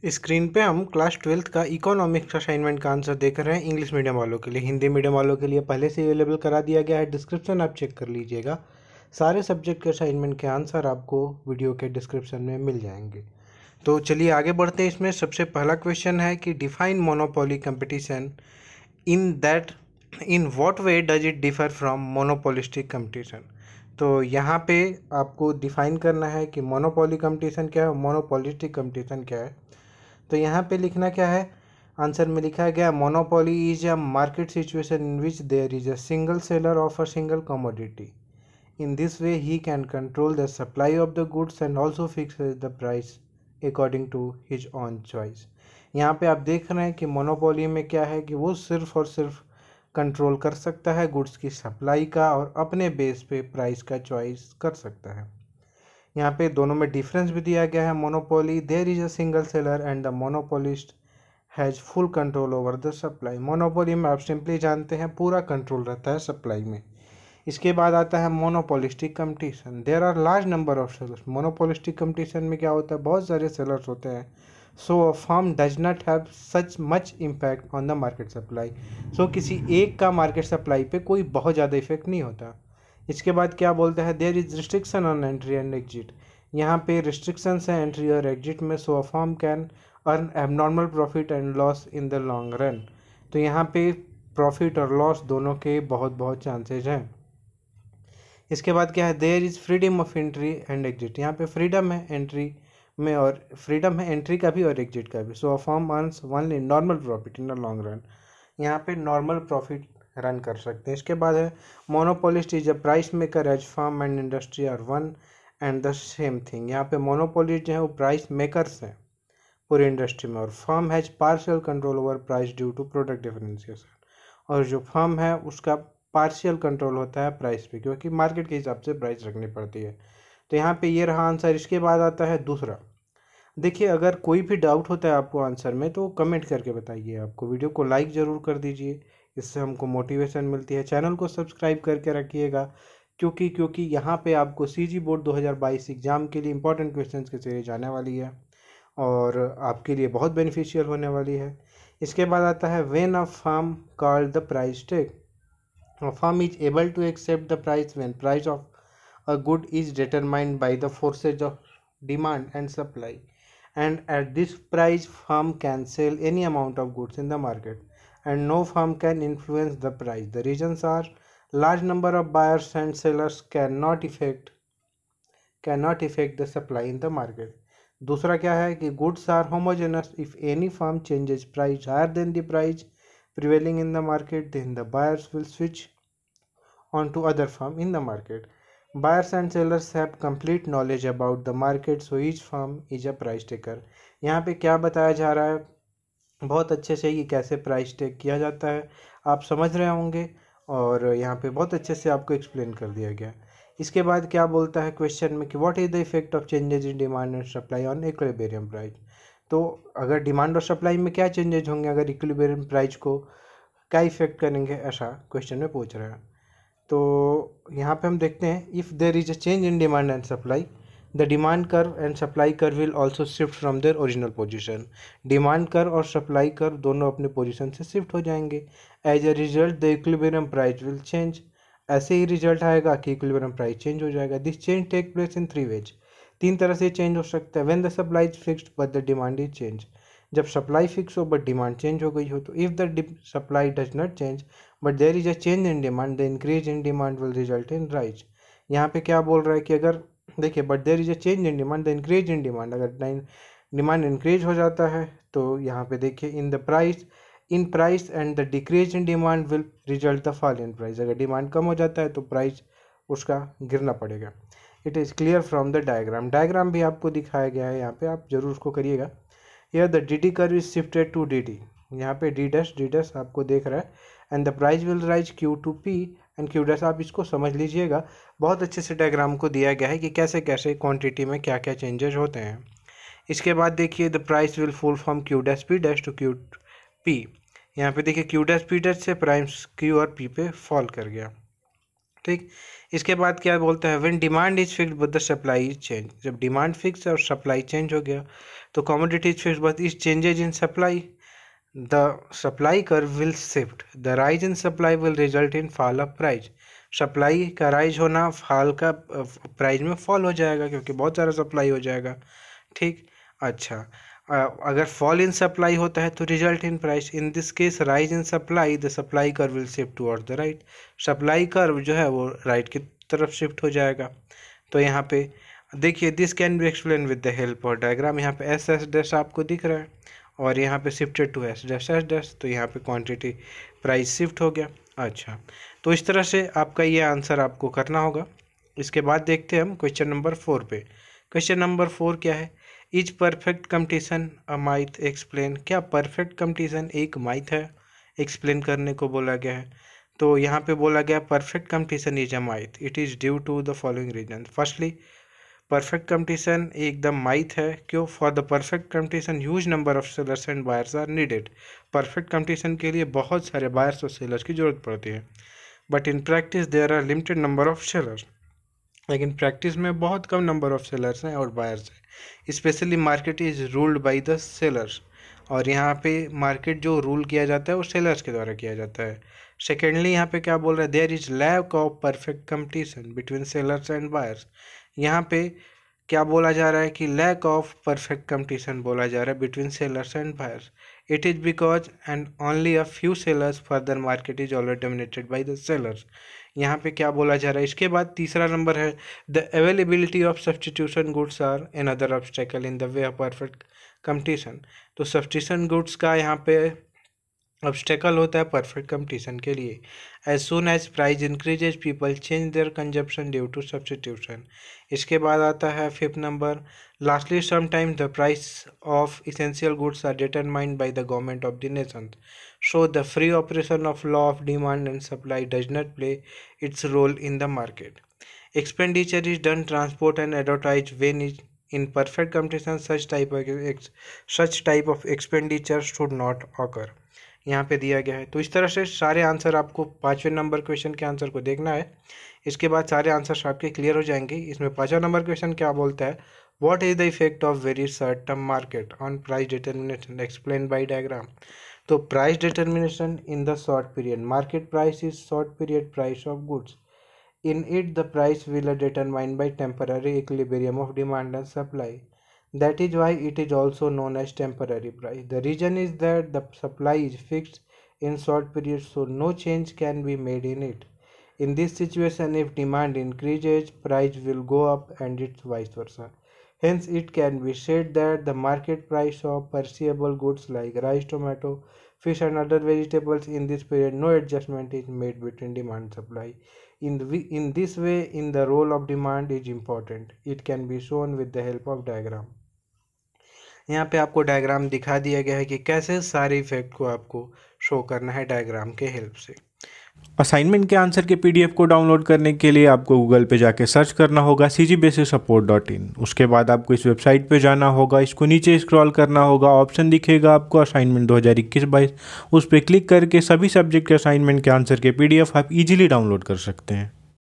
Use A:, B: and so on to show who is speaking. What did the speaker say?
A: Screen पे हम class 12th का इकोनॉमिक्स असाइनमेंट का आंसर देख रहे हैं इंग्लिश मीडियम वालों के लिए। हिंदी मीडियम वालों के लिए पहले से अवेलेबल करा दिया गया है, डिस्क्रिप्शन आप चेक कर लीजिएगा। सारे सब्जेक्ट के असाइनमेंट के आंसर आपको वीडियो के डिस्क्रिप्शन में मिल जाएंगे। तो चलिए आगे बढ़ते हैं। इसमें सबसे पहला क्वेश्चन है कि define monopoly competition in what way does it differ from monopolistic competition. तो यहाँ पे आपको डिफाइन करना है कि मोनोपोली कंपटीशन क्या है, मोनोपोलिस्टिक कंपटीशन क्या है। तो यहाँ पे लिखना क्या है, आंसर में लिखा गया monopoly is a market situation in which there is a single seller of a single commodity. In this way he can control the supply of the goods and also fix the price according to his own choice. यहाँ पे आप देख रहे हैं कि monopoly में क्या है कि वो सिर्फ और सिर्फ कंट्रोल कर सकता है गुड्स की सप्लाई का और अपने बेस पे प्राइस का चॉइस कर सकता है। यहाँ पे दोनों में डिफरेंस भी दिया गया है। Monopoly there is a single seller and the monopolist has full control over the supply. Monopoly में आप सिंपली जानते हैं पूरा कंट्रोल रहता है सप्लाई में। इसके बाद आता है monopolistic competition. There are large number of sellers. Monopolistic competition में क्या होता है, बहुत सारे सेलर्स होते हैं। So a firm does not have such much impact on the market supply. So किसी एक का मार्केट सप्लाई पे कोई बहुत ज़्यादा इफेक्ट नहीं होता। इसके बाद क्या बोलता है, there is restriction on entry and exit. यहाँ पे रिस्ट्रिक्शंस हैं एंट्री और एग्जिट में। So a firm can earn abnormal profit and loss in the long run. तो यहाँ पे प्रॉफिट और लॉस दोनों के बहुत बहुत चांसेज हैं। इसके बाद क्या है, there is freedom of entry and exit. यहाँ पे फ्रीडम है एंट्री में और फ्रीडम है एंट्री का भी और एग्जिट का भी। So a firm earns only normal profit in the long run. यहाँ पे नॉर्मल प्रॉफिट रन कर सकते हैं। इसके बाद है monopolist is a price maker as firm and industry are one and the same thing. यहाँ पे मोनोपोलिस्ट जो है वो प्राइस मेकर्स हैं पूरी इंडस्ट्री में और firm has partial control over price due to product differentiation. और जो फर्म है उसका पार्शियल कंट्रोल होता है प्राइस पे, क्योंकि मार्केट के हिसाब से प्राइस रखनी पड़ती है। तो यहाँ पे ये रहा आंसर। इसके बाद आता है दूसरा। देखिए, अगर कोई भी डाउट होता है आपको आंसर में तो कमेंट करके बताइए। आपको वीडियो को लाइक ज़रूर कर दीजिए, इससे हमको मोटिवेशन मिलती है। चैनल को सब्सक्राइब करके रखिएगा, क्योंकि यहाँ पे आपको सीजी बोर्ड 2022 एग्ज़ाम के लिए इंपॉर्टेंट क्वेश्चंस की सीरीज आने वाली है और आपके लिए बहुत बेनिफिशियल होने वाली है। इसके बाद आता है when a firm called the price tag. A firm is able to accept the price when price of a good is determined by the forces of demand and supply, and at this price firm can sell any amount of goods in the market and no firm can influence the price. The reasons are large number of buyers and sellers cannot affect the supply in the market. दूसरा क्या है कि goods are homogeneous. If any firm changes price higher than the price prevailing in the market, then the buyers will switch on to other firm in the market. Buyers and sellers have complete knowledge about the market, so each firm is a price taker. यहाँ पे क्या बताया जा रहा है, बहुत अच्छे से ये कैसे प्राइस टेक किया जाता है आप समझ रहे होंगे और यहाँ पे बहुत अच्छे से आपको एक्सप्लेन कर दिया गया। इसके बाद क्या बोलता है क्वेश्चन में कि what is the effect of changes in demand and supply on equilibrium price. तो अगर डिमांड और सप्लाई में क्या चेंजेज होंगे, अगर इक्विलिब्रियम प्राइस को क्या इफेक्ट करेंगे, ऐसा क्वेश्चन में पूछ रहा है। तो यहाँ पे हम देखते हैं, if there is a change in demand and supply the demand curve and supply curve will also shift from their original position. Demand curve और सप्लाई कर्व दोनों अपने पोजीशन से शिफ्ट हो जाएंगे। As a result the equilibrium price will change. ऐसे ही result आएगा कि इक्विलिब्रियम प्राइस चेंज हो जाएगा। This change take place in three ways. तीन तरह से चेंज हो सकता है। When the supply is fixed but the demand is change. जब सप्लाई फिक्स हो बट डिमांड चेंज हो गई हो। तो if the supply does not change but there is a change in demand the increase in demand will result in rise. यहाँ पे क्या बोल रहा है कि अगर देखिए, but there is a change in demand the increase in demand, अगर डिमांड इंक्रीज हो जाता है तो यहाँ पे देखिए in price and the decrease in demand will result the fall in price. अगर डिमांड कम हो जाता है तो प्राइस उसका गिरना पड़ेगा। It is clear from the diagram भी आपको दिखाया गया है, यहाँ पे आप जरूर उसको करिएगा। यह the D D curve is shifted to D D. यहाँ पे डी डैश आपको देख रहा है and the price will rise Q to P and Q dash. आप इसको समझ लीजिएगा, बहुत अच्छे से डायग्राम को दिया गया है कि कैसे कैसे क्वांटिटी में क्या क्या चेंजेस होते हैं। इसके बाद देखिए the price will fall from Q dash P dash to Q P. यहाँ पे देखिए क्यू डैश पी डैश से प्राइस क्यू और पी पे फॉल कर गया। ठीक। इसके बाद क्या बोलता है, when demand is fixed but the supply is change, जब डिमांड फिक्स और सप्लाई चेंज हो गया तो commodity is fixed but is changes in supply, the supply curve will shift, the rise in supply will result in fall of price, supply का rise होना fall का price में fall हो जाएगा क्योंकि बहुत सारा सप्लाई हो जाएगा। ठीक। अच्छा, अगर फॉल इन सप्लाई होता है तो result in price, in this case rise in supply, the supply curve will shift towards the right, supply curve जो है वो राइट की तरफ शिफ्ट हो जाएगा। तो यहाँ पे देखिए, this can be explain with the help of diagram. यहाँ पे एस एस डैश आपको दिख रहा है और यहाँ पे शिफ्टेड टू एस डैश, तो यहाँ पे क्वांटिटी प्राइस शिफ्ट हो गया। अच्छा, तो इस तरह से आपका ये आंसर आपको करना होगा। इसके बाद देखते हैं हम क्वेश्चन नंबर 4 पे। क्वेश्चन नंबर 4 क्या है, is perfect competition a माइथ, explain. क्या परफेक्ट कंपटीशन एक माइथ है, एक्सप्लेन करने को बोला गया है। तो यहाँ पे बोला गया perfect competition is a myth, it is due to the following reason. Firstly, perfect competition एकदम माइथ है, क्यों? For the perfect competition huge number of sellers and buyers are needed, perfect competition के लिए बहुत सारे बायर्स और sellers की जरूरत पड़ती है। But in practice there are limited number of sellers, लेकिन प्रैक्टिस में बहुत कम नंबर ऑफ सेलर्स हैं और बायर्स हैं। Specially market is ruled by the sellers, और यहाँ पे मार्केट जो रूल किया जाता है वो सेलर्स के द्वारा किया जाता है। सेकेंडली, यहाँ पे क्या बोल रहा है, there is lack of perfect competition between sellers and buyers. यहाँ पे क्या बोला जा रहा है कि लैक ऑफ परफेक्ट कंपटीशन बोला जा रहा है between sellers and buyers. It is because and only a few sellers, further market is already dominated by the sellers. यहाँ पे क्या बोला जा रहा है। इसके बाद तीसरा नंबर है, the availability of substitution goods are another obstacle in the way of perfect competition. तो सब्सटीट्यूशन गुड्स का यहाँ पे ऑब्स्टेकल होता है परफेक्ट कंपटीशन के लिए। As soon as price increases people change their consumption due to substitution. इसके बाद आता है 5th number, lastly sometimes the price of essential goods are determined by the government of the nation, so the free operation of law of demand and supply does not play its role in the market. Expenditure is done transport and advertise when is in perfect competition, such type of expenditure should not occur. यहाँ पे दिया गया है। तो इस तरह से सारे आंसर आपको 5वें नंबर क्वेश्चन के आंसर को देखना है। इसके बाद सारे आंसर आपके क्लियर हो जाएंगे। इसमें 5वां नंबर क्वेश्चन क्या बोलता है, what is the effect of very short term market on price determination, explain by diagram. तो price determination in the short period, market price is short period price of goods, in it the price will be determined by temporary equilibrium of demand and supply, that is why it is also known as temporary price. The reason is that the supply is fixed in short periods, so no change can be made in it. In this situation, if demand increases, price will go up and it's vice versa. Hence, it can be said that the market price of perishable goods like rice, tomato, fish and other vegetables in this period, no adjustment is made between demand and supply. In this way, in the role of demand is important. It can be shown with the help of diagram. यहाँ पे आपको diagram दिखा दिया गया है कि कैसे सारे इफेक्ट को आपको शो करना है डायग्राम के हेल्प से।
B: असाइनमेंट के आंसर के पीडीएफ को डाउनलोड करने के लिए आपको गूगल पे जाके सर्च करना होगा cgbasicsupport.in। उसके बाद आपको इस वेबसाइट पे जाना होगा, इसको नीचे स्क्रॉल करना होगा, ऑप्शन दिखेगा आपको असाइनमेंट 2021-22, उस पर क्लिक करके सभी सब्जेक्ट के असाइनमेंट के आंसर के पीडीएफ आप इजीली डाउनलोड कर सकते हैं।